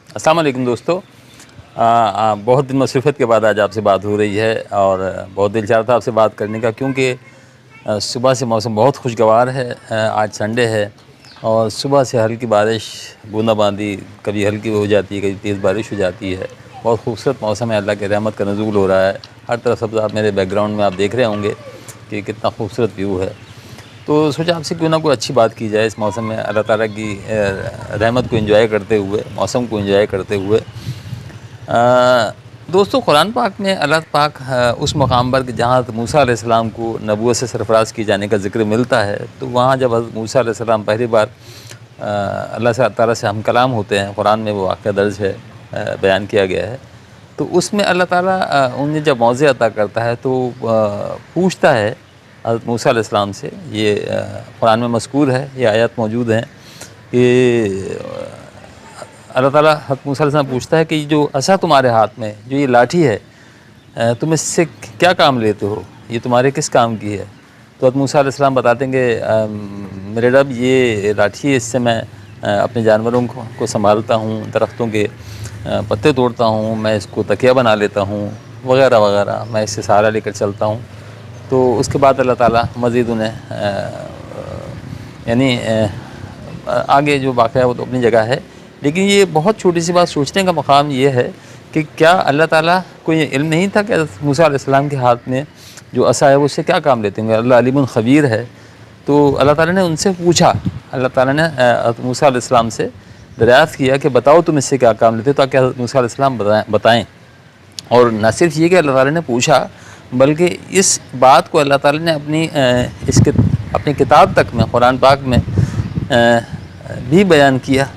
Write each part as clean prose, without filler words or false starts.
अस्सलाम वालेकुम दोस्तों। बहुत दिन मसरूफ़ियत के बाद आज आपसे बात हो रही है और बहुत दिल चाह रहा था आपसे बात करने का, क्योंकि सुबह से मौसम बहुत खुशगवार है। आज संडे है और सुबह से हल्की बारिश, बूंदाबांदी, कभी हल्की हो जाती है, कभी तेज़ बारिश हो जाती है। बहुत खूबसूरत मौसम है, अल्लाह के रहमत का नज़ूल हो रहा है। हर तरफ सब आप मेरे बैकग्राउंड में आप देख रहे होंगे कि कितना खूबसूरत व्यू है। तो सोचा आपसे क्यों ना कोई अच्छी बात की जाए इस मौसम में, अल्लाह ताला की रहमत को एंजॉय करते हुए, मौसम को एंजॉय करते हुए। दोस्तों, कुरान पाक में अल्लाह पाक उस मकाम पर कि जहाँ मूसा अलैहिस्सलाम को नबूवत से सरफराज किए जाने का ज़िक्र मिलता है, तो वहाँ जब हज़रत मूसा अलैहिस्सलाम पहली बार अल्लाह ताला से हम कलाम होते हैं, कुरान में वो वाक़या दर्ज है, बयान किया गया है। तो उसमें अल्लाह ताला उन्हें जब मौज़े अता करता है तो पूछता है हज़रत मूसा अलैहिस्सलाम से। ये कुरान में मज़कूर है, ये आयत मौजूद हैं कि अल्लाह ताला हज़रत मूसा अलैहिस्सलाम पूछता है कि जो असा तुम्हारे हाथ में, जो ये लाठी है, तुम इससे क्या काम लेते हो, ये तुम्हारे किस काम की है? तो हज़रत मूसा अलैहिस्सलाम बताते हैं कि मेरे रब, ये लाठी है, इससे मैं अपने जानवरों को संभालता हूँ, दरख्तों के पत्ते तोड़ता हूँ, मैं इसको तकिया बना लेता हूँ, वग़ैरह वग़ैरह, मैं इससे सहारा लेकर चलता हूँ। तो उसके बाद अल्लाह ताला मज़ीद उन्हें यानी आगे जो वाक़या है वो तो अपनी जगह है, लेकिन ये बहुत छोटी सी बात सोचने का मकाम ये है कि क्या अल्लाह ताला को ये इल्म नहीं था कि हज़रत मूसा अलैहिस्सलाम के हाथ में जो असा है वो उससे क्या काम लेते होंगे? अल्लाह अलीमुन ख़बीर है। तो अल्लाह ताला ने उनसे पूछा, अल्लाह ताला ने हज़रत मूसा अलैहिस्सलाम से दरियाफ़्त किया कि बताओ तुम इससे क्या काम लेते हो, ताकि हज़रत मूसा अलैहिस्सलाम बताएँ। और न सिर्फ ये कि अल्लाह ताला ने पूछा, बल्कि इस बात को अल्लाह ताला ने अपनी किताब तक में, कुरान पाक में भी बयान किया।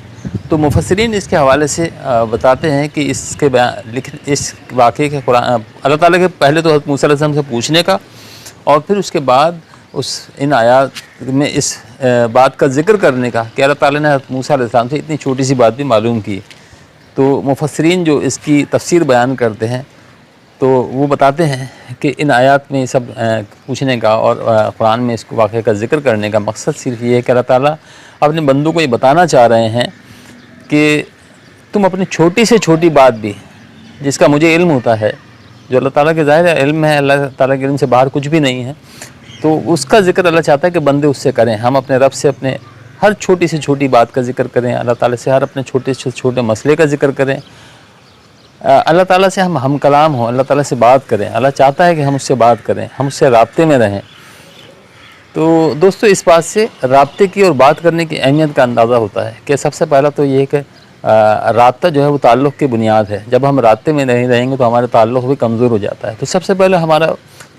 तो मुफस्सिरीन इसके हवाले से बताते हैं कि इस वाक़े के कुरान अल्लाह ताला के पहले तो हज़रत मूसा अलैहिस्सलाम से पूछने का, और फिर उसके बाद इन आयात में इस बात का ज़िक्र करने का कि अल्लाह ताला ने हज़रत मूसा अलैहिस्सलाम से इतनी छोटी सी बात भी मालूम की। तो मुफस्सिरीन जो इसकी तफसीर बयान करते हैं, तो वो बताते हैं कि इन आयात में सब पूछने का और कुरान में इसको वाक़े का ज़िक्र करने का मकसद सिर्फ ये है कि अल्लाह ताला अपने बंदों को ये बताना चाह रहे हैं कि तुम अपनी छोटी से छोटी बात भी, जिसका मुझे इल्म होता है, जो अल्लाह ताला के ज़ाहिर है इल्म है, अल्लाह ताला के इल्म से बाहर कुछ भी नहीं है, तो उसका ज़िक्र अल्लाह चाहता है कि बंदे उससे करें। हम अपने रब से अपने हर छोटी से छोटी बात का ज़िक्र करें, अल्लाह ताला से हर अपने छोटे से छोटे मसले का ज़िक्र करें, अल्लाह ताला से हम कलाम हों, अल्लाह ताला से बात करें। अल्लाह चाहता है कि हम उससे बात करें, हम उससे राब्ते में रहें। तो दोस्तों, इस बात से राब्ते की और बात करने की अहमियत का अंदाज़ा होता है कि सबसे पहला तो ये है कि राब्ता जो है वो ताल्लुक़ की बुनियाद है। जब हम राब्ते में नहीं रहेंगे तो हमारा ताल्लुक़ भी कमज़ोर हो जाता है। तो सबसे पहले हमारा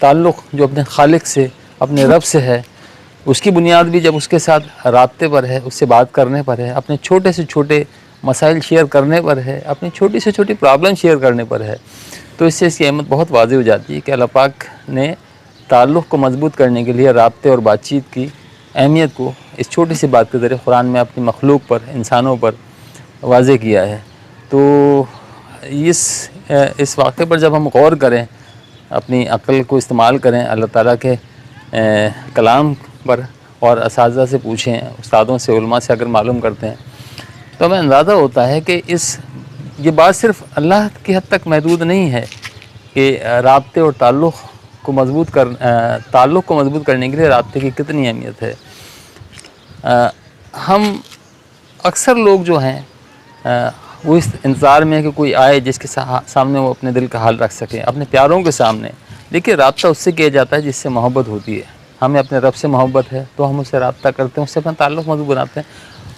ताल्लुक़ जो अपने खालिक से, अपने रब से है, उसकी बुनियाद भी जब उसके साथ राब्ते पर है, उससे बात करने पर है, अपने छोटे से छोटे मसाइल शेयर करने पर है, अपनी छोटी से छोटी प्रॉब्लम शेयर करने पर है, तो इससे इसकी अहमियत बहुत वाज़ेह हो जाती है कि अल्लाह पाक ने ताल्लुक़ को मजबूत करने के लिए राब्ते और बातचीत की अहमियत को इस छोटी सी बात के ज़रिए कुरान में अपनी मखलूक पर, इंसानों पर वाज़ेह किया है। तो इस वाक़े पर जब हम गौर करें, अपनी अक़ल को इस्तेमाल करें, अल्लाह ताला के कलाम पर और असातिज़ा से पूछें, उस्तादों से, उलमा से अगर मालूम करते हैं, तो हमें अंदाज़ा होता है कि ये बात सिर्फ़ अल्लाह की हद तक महदूद नहीं है कि राब्ते और ताल्लुक़ को मज़बूत करने के लिए राब्ते की कितनी अहमियत है। हम अक्सर लोग जो हैं वो इस इंतज़ार में है कि कोई आए जिसके सामने वो अपने दिल का हाल रख सकें, अपने प्यारों के सामने। देखिए, राब्ता उससे किया जाता है जिससे मोहब्बत होती है। हमें अपने रब से मोहब्बत है तो हम उससे राब्ता करते हैं, उससे अपना ताल्लुक़ मज़बूत बनाते हैं।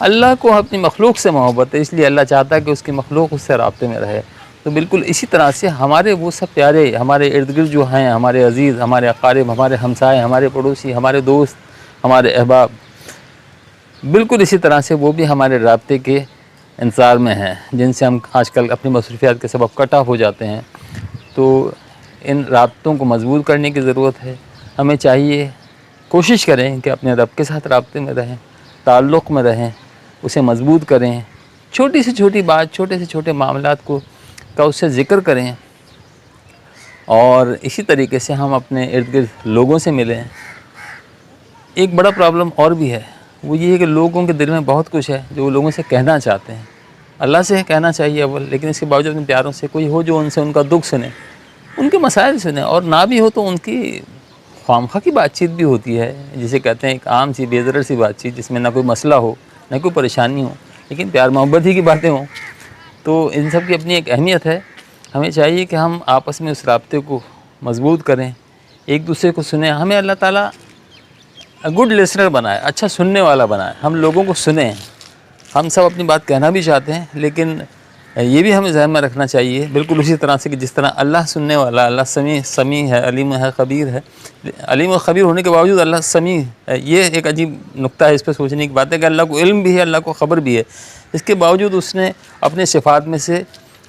अल्लाह को अपनी मखलूक से मोहब्बत है, इसलिए अल्लाह चाहता है कि उसकी मखलूक उससे राब्ते में रहे। तो बिल्कुल इसी तरह से हमारे वो सब प्यारे, हमारे इर्द गिर्द जो हैं, हमारे अज़ीज़, हमारे अक़ारिब, हमारे हमसाए, हमारे पड़ोसी, हमारे दोस्त, हमारे अहबाब, बिल्कुल इसी तरह से वो भी हमारे राब्ते के इंतज़ार में हैं, जिनसे हम आजकल अपनी मसरूफ़ियात के सबब कट ऑफ हो जाते हैं। तो इन राब्तों को मजबूत करने की ज़रूरत है। हमें चाहिए कोशिश करें कि अपने रब के साथ राब्ते में रहें, ताल्लुक़ में रहें, उसे मजबूत करें, छोटी से छोटी बात, छोटे से छोटे मामलात का उससे ज़िक्र करें, और इसी तरीके से हम अपने इर्द गिर्द लोगों से मिलें। एक बड़ा प्रॉब्लम और भी है, वो ये है कि लोगों के दिल में बहुत कुछ है जो वो लोगों से कहना चाहते हैं। अल्लाह से कहना चाहिए अव्वल, लेकिन इसके बावजूद अपने प्यारों से कोई हो जो उनसे उनका दुख सुने, उनके मसाइल सुने, और ना भी हो तो उनकी ख्वामखा की बातचीत भी होती है, जिसे कहते हैं एक आम सी बेज़रर सी बातचीत, जिसमें ना कोई मसला हो ना कोई परेशानी हो, लेकिन प्यार मोहब्बत ही की बातें हों। तो इन सब की अपनी एक अहमियत है। हमें चाहिए कि हम आपस में उस राब्ते को मजबूत करें, एक दूसरे को सुने। हमें अल्लाह ताला गुड लिसनर बनाए, अच्छा सुनने वाला बनाए, हम लोगों को सुने। हम सब अपनी बात कहना भी चाहते हैं, लेकिन ये भी हमें ज़हन में रखना चाहिए, बिल्कुल उसी तरह से कि जिस तरह अल्लाह सुनने वाला, अल्लाह समी है, अलीम है, ख़बीर है। अलीम और ख़बीर होने के बावजूद अल्लाह समी है। ये एक अजीब नुक्ता है, इस पर सोचने की बात है कि अल्लाह को इल्म भी है, अल्लाह को ख़बर भी है, इसके बावजूद उसने अपने सिफ़ात में से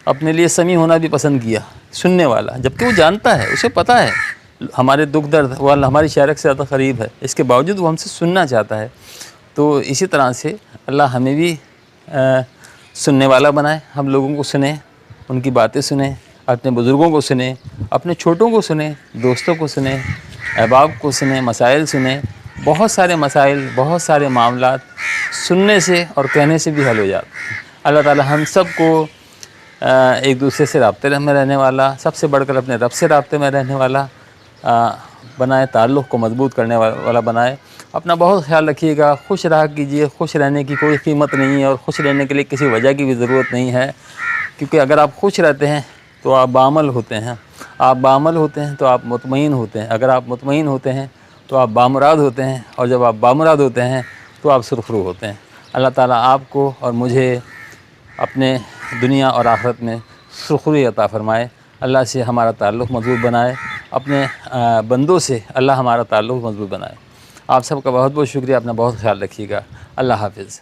अपने लिए समी होना भी पसंद किया, सुनने वाला, जबकि वो जानता है, उसे पता है हमारे दुख दर्द वाला हमारी शायरक से ज़्यादा करीब है, इसके बावजूद वो हमसे सुनना चाहता है। तो इसी तरह से अल्लाह हमें भी सुनने वाला बनाए, हम लोगों को सुने, उनकी बातें सुने, अपने बुज़ुर्गों को सुने, अपने छोटों को सुने, दोस्तों को सुने, अहबाब को सुने, मसाइल सुने। बहुत सारे मसाइल, बहुत सारे मामलात सुनने से और कहने से भी हल हो जाते हैं। अल्लाह ताला हम सब को एक दूसरे से राब्ते में रहने वाला, सबसे बढ़कर अपने रब से राब्ते में रहने वाला बनाए, ताल्लुक़ को मजबूत करने वाला बनाए। अपना बहुत ख्याल रखिएगा, खुश रहा कीजिए। खुश रहने की कोई कीमत नहीं है और खुश रहने के लिए किसी वजह की भी ज़रूरत नहीं है, क्योंकि अगर आप खुश रहते हैं तो आप बाअमल होते हैं, आप बाअमल होते हैं तो आप मुतमईन होते हैं, अगर आप मुतमईन होते हैं तो आप बामुराद होते हैं, और जब आप बामुराद होते हैं तो आप सुरखरू होते हैं। अल्लाह ताला आपको और मुझे अपने दुनिया और आखिरत में सुरखरी अता फ़रमाए। अल्लाह से हमारा ताल्लुक़ मज़बूत बनाए, अपने बंदों से अल्लाह हमारा ताल्लुक़ मज़बूत बनाए। आप सबका बहुत बहुत शुक्रिया, अपना बहुत ख्याल रखिएगा। अल्लाह हाफ़िज़।